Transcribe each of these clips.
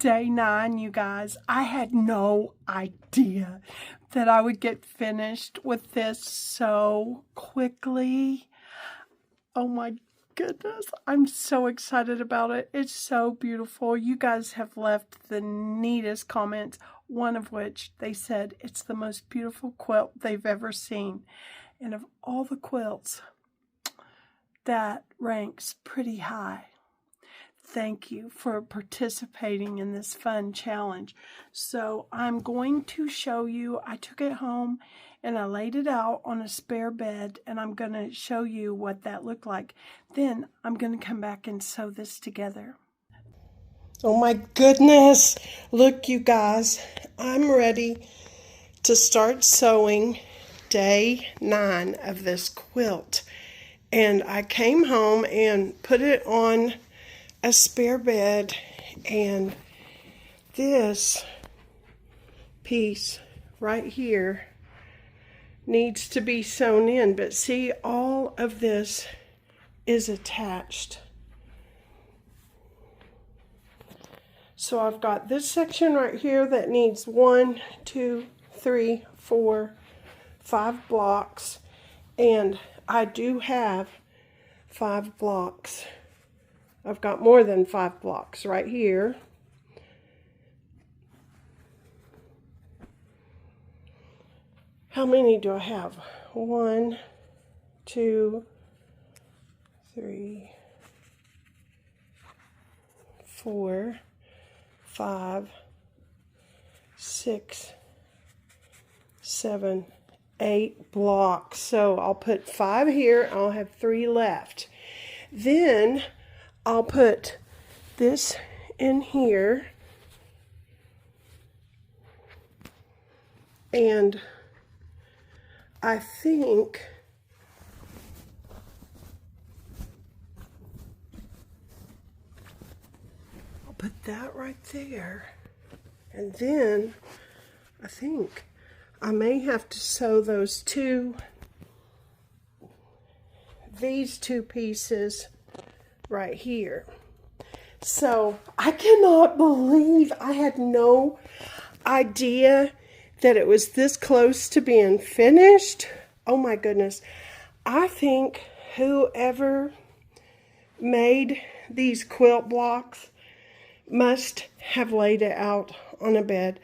day 9, you guys. I had no idea that I would get finished with this so quickly. Oh my goodness, I'm so excited about it. It's so beautiful. You guys have left the neatest comments, one of which they said it's the most beautiful quilt they've ever seen. And of all the quilts, that ranks pretty high. Thank you for participating in this fun challenge. So I'm going to show you, I took it home and I laid it out on a spare bed, and I'm going to show you what that looked like. Then I'm going to come back and sew this together. Oh my goodness, look you guys, I'm ready to start sewing day 9 of this quilt. And I came home and put it on a spare bed, and this piece right here needs to be sewn in, but see, all of this is attached. So I've got this section right here that needs 1, 2, 3, 4, 5 blocks, and I do have 5 blocks. I've got more than 5 blocks right here. How many do I have? 1, 2, 3, 4, 5, 6, 7, 8 blocks. So I'll put 5 here. I'll have 3 left. Then I'll put this in here, and I think I'll put that right there, and then I think I may have to sew these two pieces right here. So I cannot believe I had no idea that it was this close to being finished. Oh my goodness. I think whoever made these quilt blocks must have laid it out on a bed,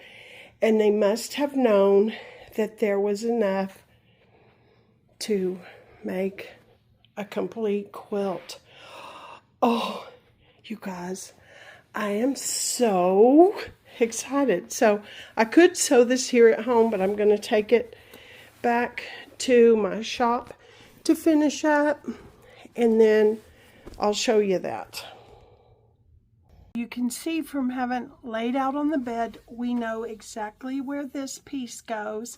and they must have known that there was enough to make a complete quilt. Oh, you guys, I am so excited. So I could sew this here at home, but I'm going to take it back to my shop to finish up, and then I'll show you that. You can see from having laid out on the bed, we know exactly where this piece goes,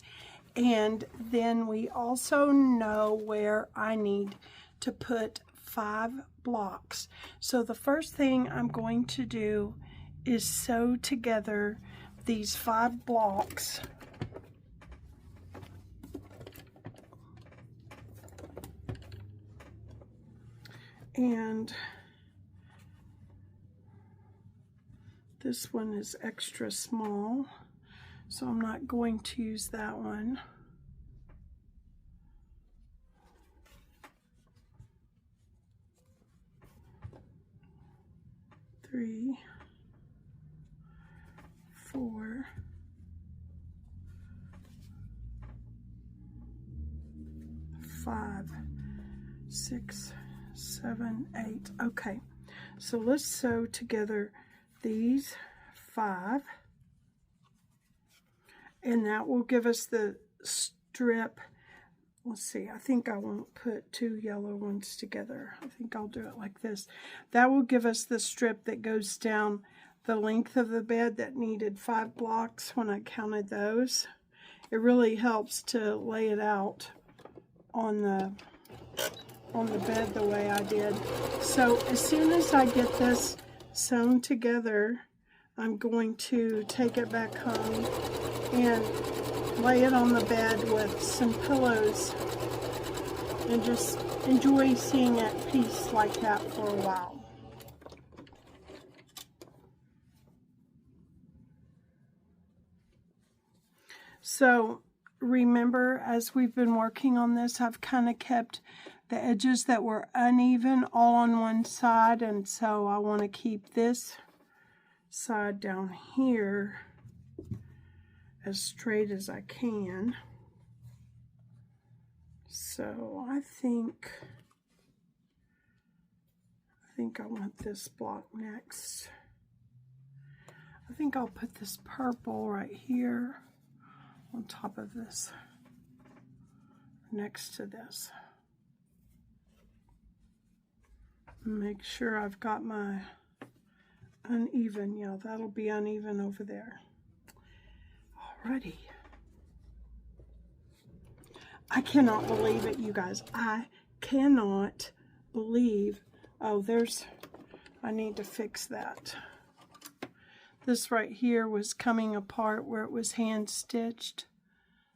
and then we also know where I need to put 5 blocks. So the first thing I'm going to do is sew together these 5 blocks. And this one is extra small, so I'm not going to use that one. Three, 4, 5, 6, 7, 8. Okay, so let's sew together these 5, and that will give us the strip. Let's see, I think I won't put 2 yellow ones together. I think I'll do it like this. That will give us the strip that goes down the length of the bed that needed 5 blocks when I counted those. It really helps to lay it out on the bed the way I did. So as soon as I get this sewn together, I'm going to take it back home and lay it on the bed with some pillows and just enjoy seeing it piece like that for a while. So remember, as we've been working on this, I've kind of kept the edges that were uneven all on one side, and so I want to keep this side down here as straight as I can. So I think I want this block next. I think I'll put this purple right here on top of this, next to this. Make sure I've got my uneven. Yeah, that'll be uneven over there. Alrighty. I cannot believe it, you guys. I cannot believe. Oh, I need to fix that. This right here was coming apart where it was hand stitched.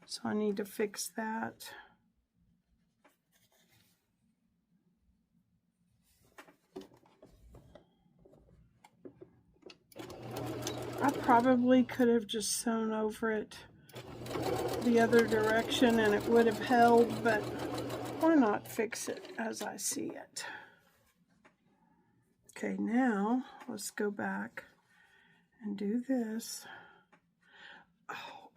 So I need to fix that. I probably could have just sewn over it the other direction and it would have held, but why not fix it as I see it? Okay, now let's go back and do this. Oh,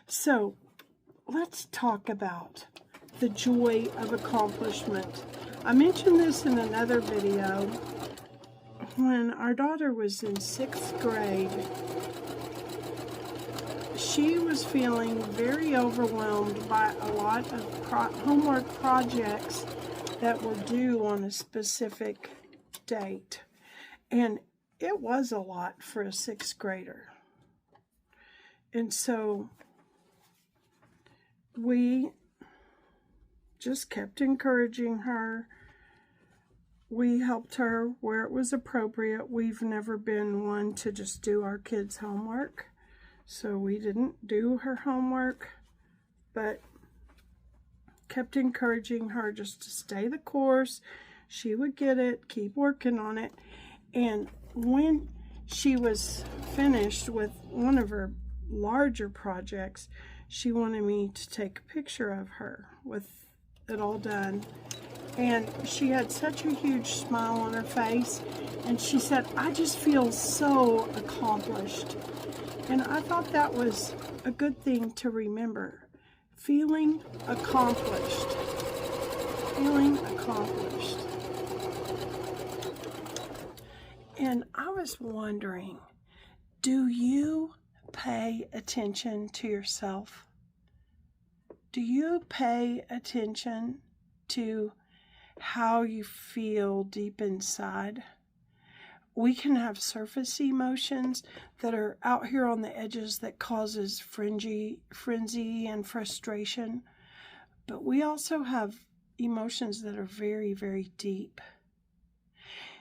so let's talk about the joy of accomplishment. I mentioned this in another video. When our daughter was in 6th grade, she was feeling very overwhelmed by a lot of homework projects that were due on a specific date. And it was a lot for a 6th grader. And so we just kept encouraging her. We helped her where it was appropriate. We've never been one to just do our kids' homework. So we didn't do her homework, but kept encouraging her just to stay the course. She would get it, keep working on it. And when she was finished with one of her larger projects, she wanted me to take a picture of her with it all done. And she had such a huge smile on her face, and she said, "I just feel so accomplished." And I thought that was a good thing to remember. Feeling accomplished. Feeling accomplished. And I was wondering, do you pay attention to yourself? Do you pay attention to how you feel deep inside? We can have surface emotions that are out here on the edges that causes frenzy and frustration. But we also have emotions that are very, very deep.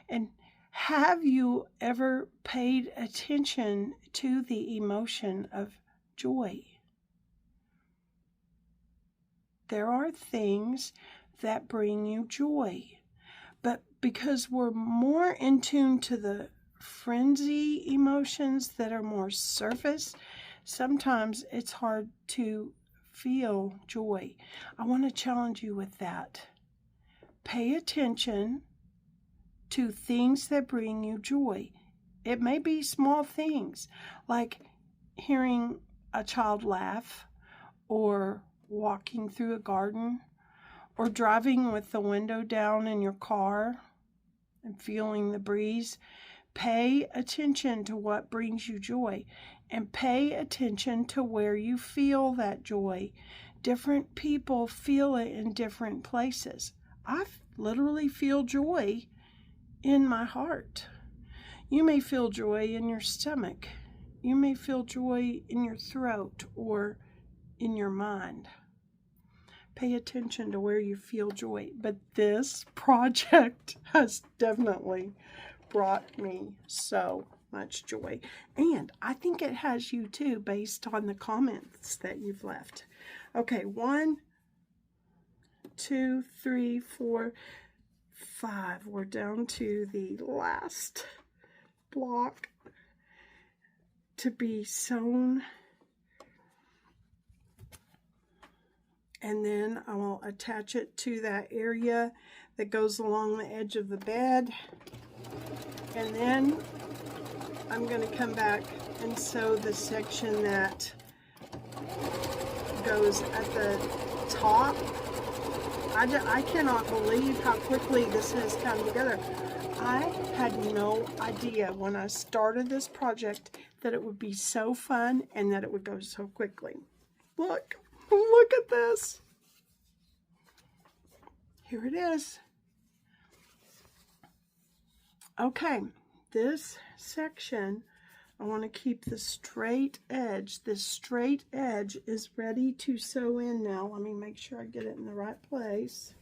And have you ever paid attention to the emotion of joy? There are things that bring you joy. But because we're more in tune to the frenzy emotions that are more surface, sometimes it's hard to feel joy. I want to challenge you with that. Pay attention to things that bring you joy. It may be small things like hearing a child laugh, or walking through a garden, or driving with the window down in your car and feeling the breeze. Pay attention to what brings you joy, and pay attention to where you feel that joy. Different people feel it in different places. I literally feel joy in my heart. You may feel joy in your stomach. You may feel joy in your throat or in your mind. Pay attention to where you feel joy. But this project has definitely brought me so much joy. And I think it has you too, based on the comments that you've left. Okay, 1, 2, 3, 4, 5. We're down to the last block to be sewn. And then I will attach it to that area that goes along the edge of the bed. And then I'm going to come back and sew the section that goes at the top. I cannot believe how quickly this has come together. I had no idea when I started this project that it would be so fun and that it would go so quickly. Look at this. Here it is. Okay, this section, I want to keep the straight edge. This straight edge is ready to sew in now. Let me make sure I get it in the right place.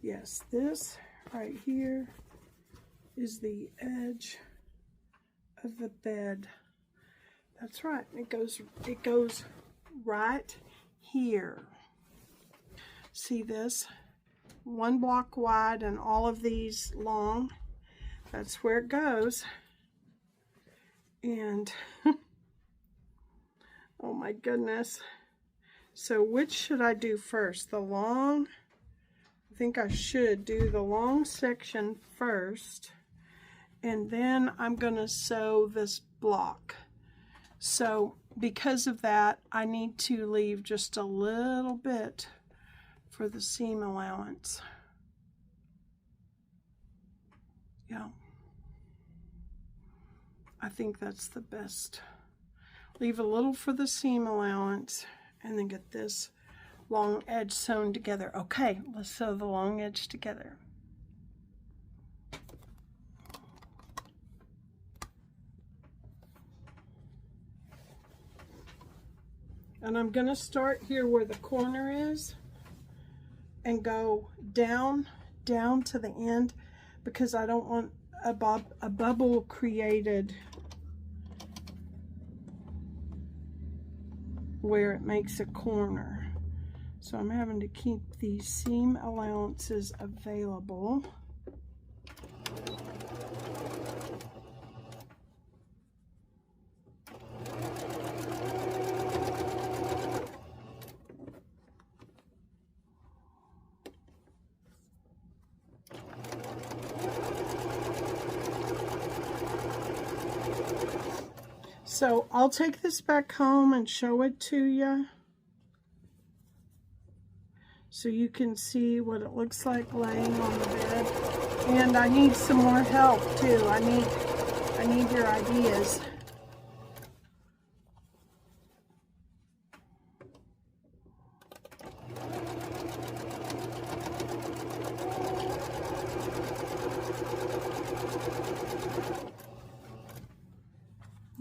Yes, this right here is the edge of the bed. That's right. It goes right here. See this? 1 block wide and all of these long. That's where it goes. And oh my goodness. So which should I do first? The long? I think I should do the long section first. And then I'm going to sew this block. So because of that, I need to leave just a little bit for the seam allowance. Yeah, I think that's the best. Leave a little for the seam allowance and then get this long edge sewn together. Okay, let's sew the long edge together. And I'm going to start here where the corner is and go down to the end because I don't want a bubble created where it makes a corner. So I'm having to keep these seam allowances available. So I'll take this back home and show it to you so you can see what it looks like laying on the bed. And I need some more help too. I need your ideas.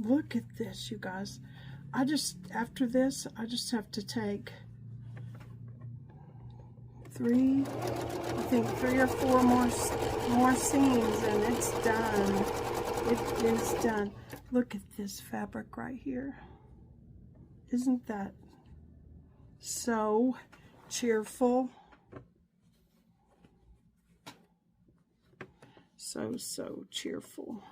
Look at this, you guys. After this, I just have to take three or four more seams and it's done. It is done. Look at this fabric right here. Isn't that so cheerful? So cheerful.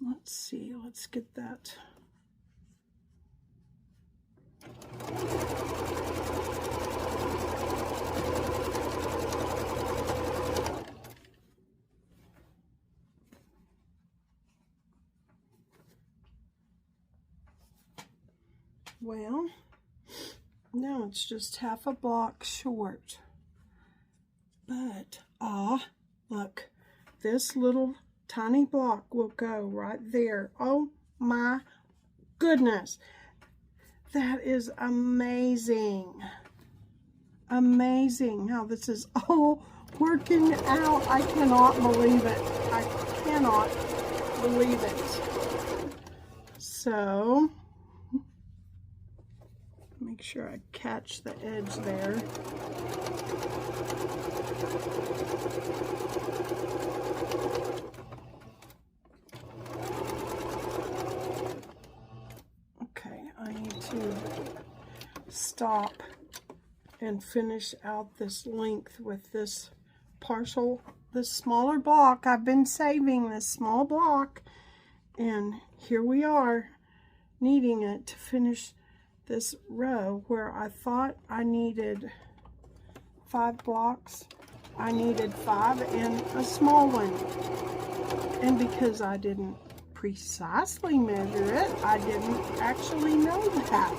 Let's see, let's get that. Well, now it's just half a block short. But, look, this little tiny block will go right there. Oh my goodness. That is amazing. Amazing how this is all working out. I cannot believe it. I cannot believe it. So, make sure I catch the edge there. Okay, I need to stop and finish out this length with this smaller block. I've been saving this small block, and here we are needing it to finish this row where I thought I needed 5 blocks. I needed 5 and a small one. And because I didn't precisely measure it, I didn't actually know that.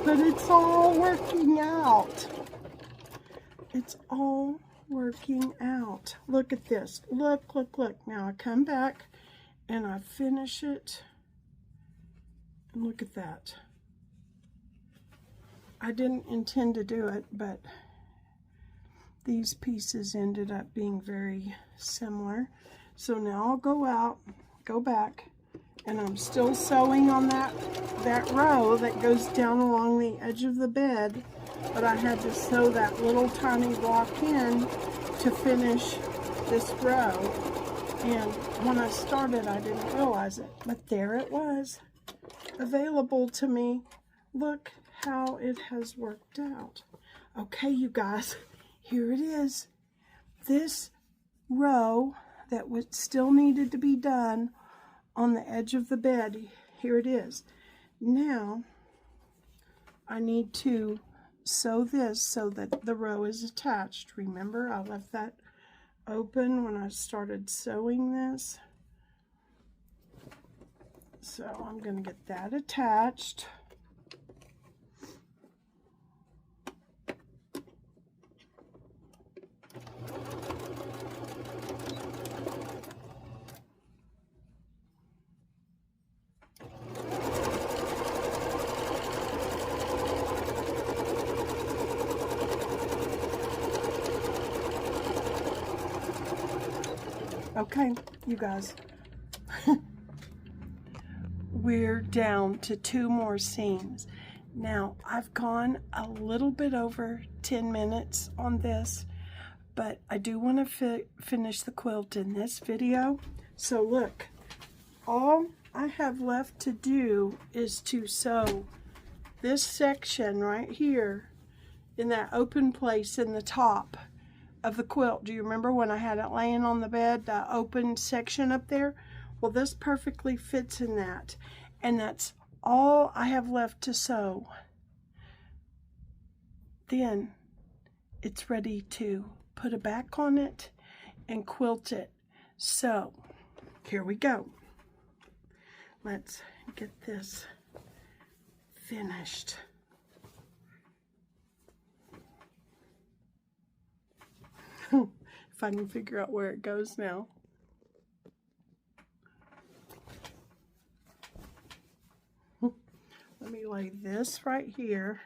But it's all working out. It's all working out. Look at this. Look, look, look. Now I come back and I finish it. And look at that. I didn't intend to do it, but these pieces ended up being very similar. So now I'll go back, and I'm still sewing on that row that goes down along the edge of the bed, but I had to sew that little tiny block in to finish this row. And when I started, I didn't realize it, but there it was, available to me. Look how it has worked out. Okay, you guys, here it is. This row that still needed to be done on the edge of the bed, here it is. Now I need to sew this so that the row is attached. Remember, I left that open when I started sewing this. So I'm going to get that attached. Okay, you guys, we're down to 2 more seams. Now, I've gone a little bit over 10 minutes on this, but I do want to finish the quilt in this video. So look, all I have left to do is to sew this section right here in that open place in the top of the quilt. Do you remember when I had it laying on the bed, the open section up there? Well, this perfectly fits in that, and that's all I have left to sew. Then it's ready to put a back on it and quilt it. So here we go. Let's get this finished. If I can figure out where it goes now. Let me lay this right here.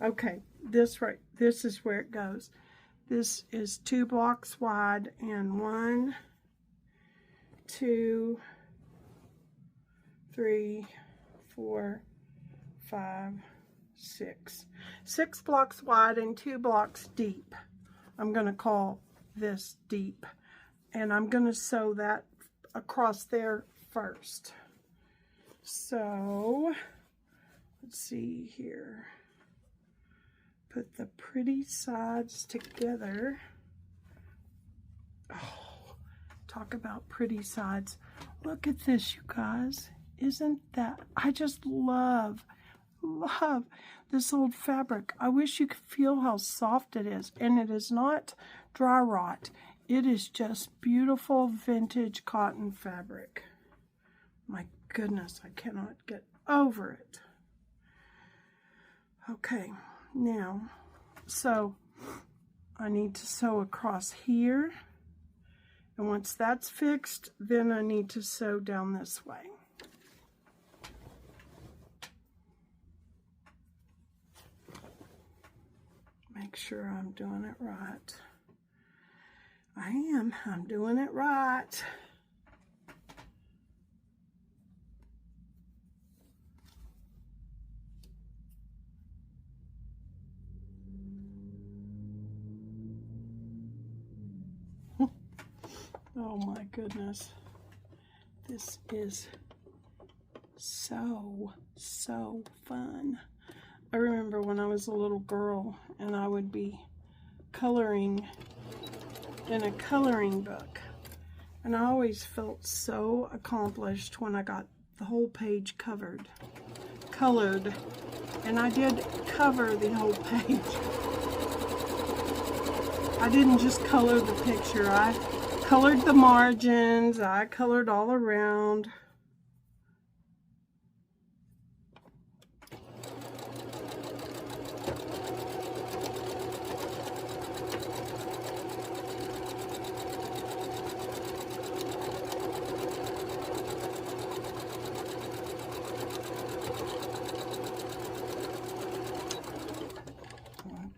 Okay, this is where it goes. This is 2 blocks wide, and 1, 2, 3, 4, 5, 6. 6 blocks wide and 2 blocks deep. I'm going to call this deep, and I'm going to sew that across there first. So let's see here. Put the pretty sides together. Oh, talk about pretty sides. Look at this, you guys. Isn't that, I just love this old fabric. I wish you could feel how soft it is. And it is not dry rot. It is just beautiful vintage cotton fabric. My goodness, I cannot get over it. Okay, now, so I need to sew across here. And once that's fixed, then I need to sew down this way. Make sure I'm doing it right. I'm doing it right. Oh my goodness. This is so fun. I remember when I was a little girl and I would be coloring in a coloring book. And I always felt so accomplished when I got the whole page colored. And I did cover the whole page. I didn't just color the picture. I colored the margins. I colored all around.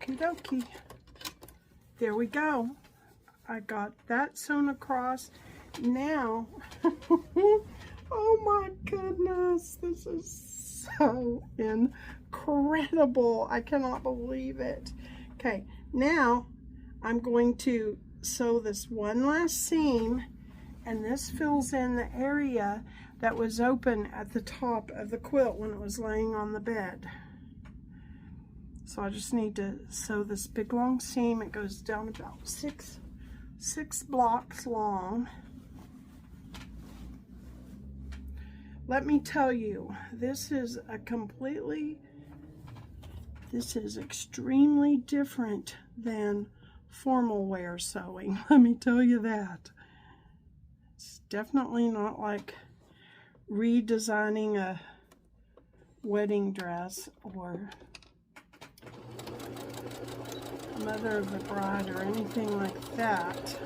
Okie dokie. There we go. I got that sewn across. Now, oh my goodness, this is so incredible. I cannot believe it. Okay, now I'm going to sew this one last seam, and this fills in the area that was open at the top of the quilt when it was laying on the bed. So I just need to sew this big long seam. It goes down about six blocks long. Let me tell you, this is extremely different than formal wear sewing. Let me tell you that. It's definitely not like redesigning a wedding dress or mother of the bride or anything like that.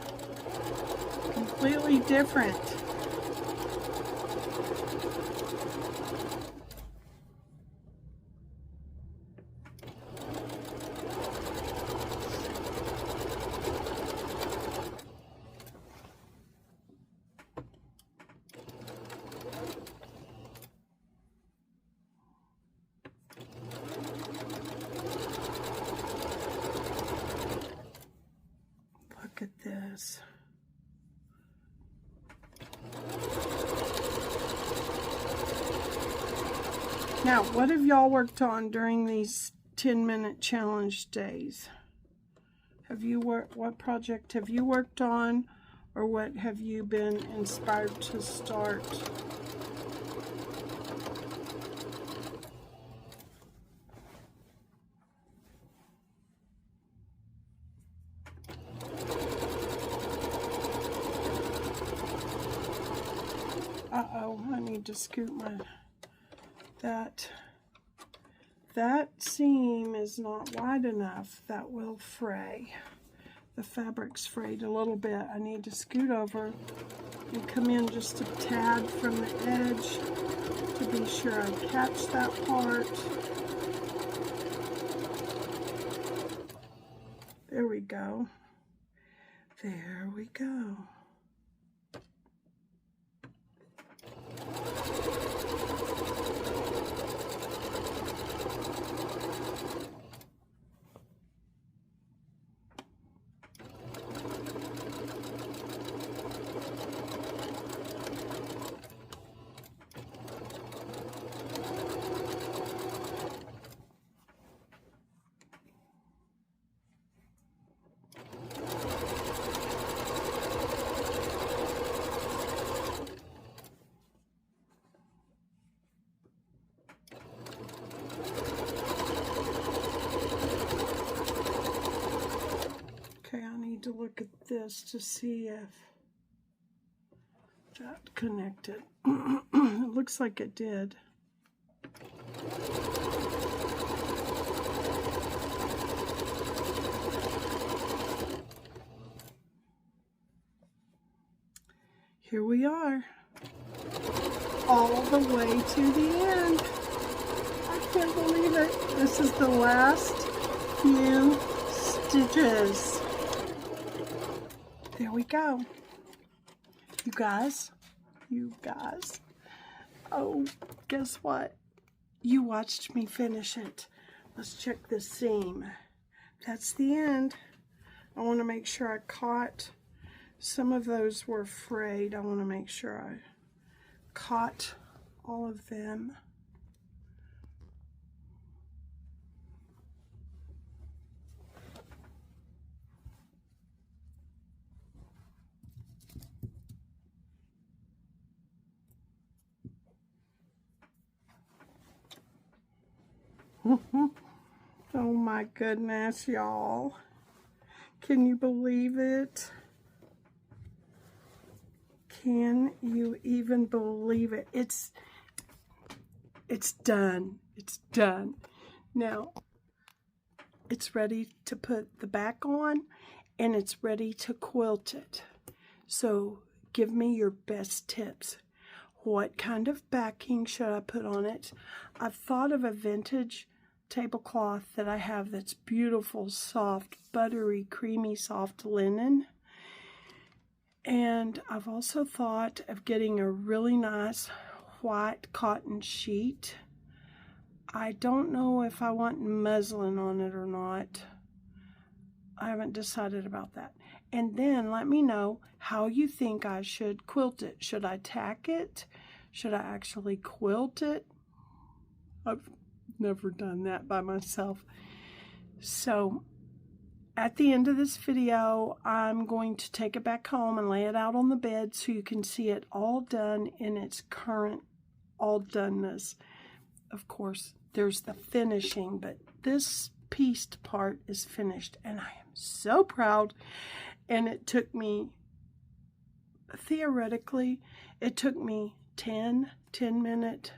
Completely different. Look at this. Now, what have y'all worked on during these 10-minute challenge days? What project have you worked on, or what have you been inspired to start? Uh-oh, I need to scoot that seam is not wide enough. That will fray. The fabric's frayed a little bit. I need to scoot over and come in just a tad from the edge to be sure I catch that part. There we go. There we go. Okay, I need to look at this to see if that connected. It looks like it did. Here we are, all the way to the end. I can't believe it. This is the last few stitches. There we go. You guys. Oh, guess what? You watched me finish it. Let's check the seam. That's the end. I want to make sure I caught Some of those were frayed. I want to make sure I caught all of them. Oh my goodness, y'all. Can you believe it? Can you even believe it? It's done. It's done. Now, it's ready to put the back on, and it's ready to quilt it. So give me your best tips. What kind of backing should I put on it? I've thought of a vintage tablecloth that I have that's beautiful, soft, buttery, creamy, soft linen. And I've also thought of getting a really nice white cotton sheet. I don't know if I want muslin on it or not. I haven't decided about that. And then let me know how you think I should quilt it. Should I tack it? Should I actually quilt it? I've never done that by myself. So at the end of this video, I'm going to take it back home and lay it out on the bed so you can see it all done in its current all doneness. Of course, there's the finishing, but this pieced part is finished, and I am so proud. And it took me, theoretically, it took me 10-minute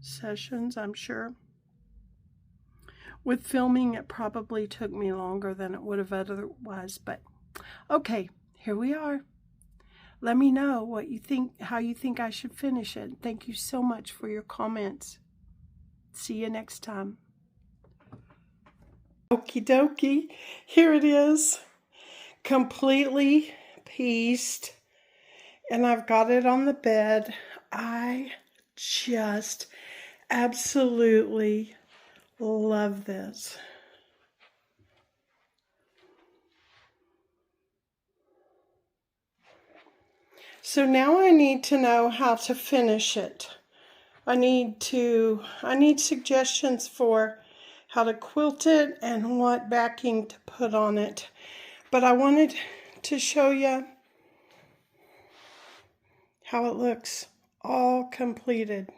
sessions, I'm sure. With filming, it probably took me longer than it would have otherwise, but okay, here we are. Let me know what you think, how you think I should finish it. Thank you so much for your comments. See you next time. Okie dokie, here it is, completely pieced, and I've got it on the bed. I just absolutely love this. So now I need to know how to finish it. I need suggestions for how to quilt it and what backing to put on it. But I wanted to show you how it looks all completed.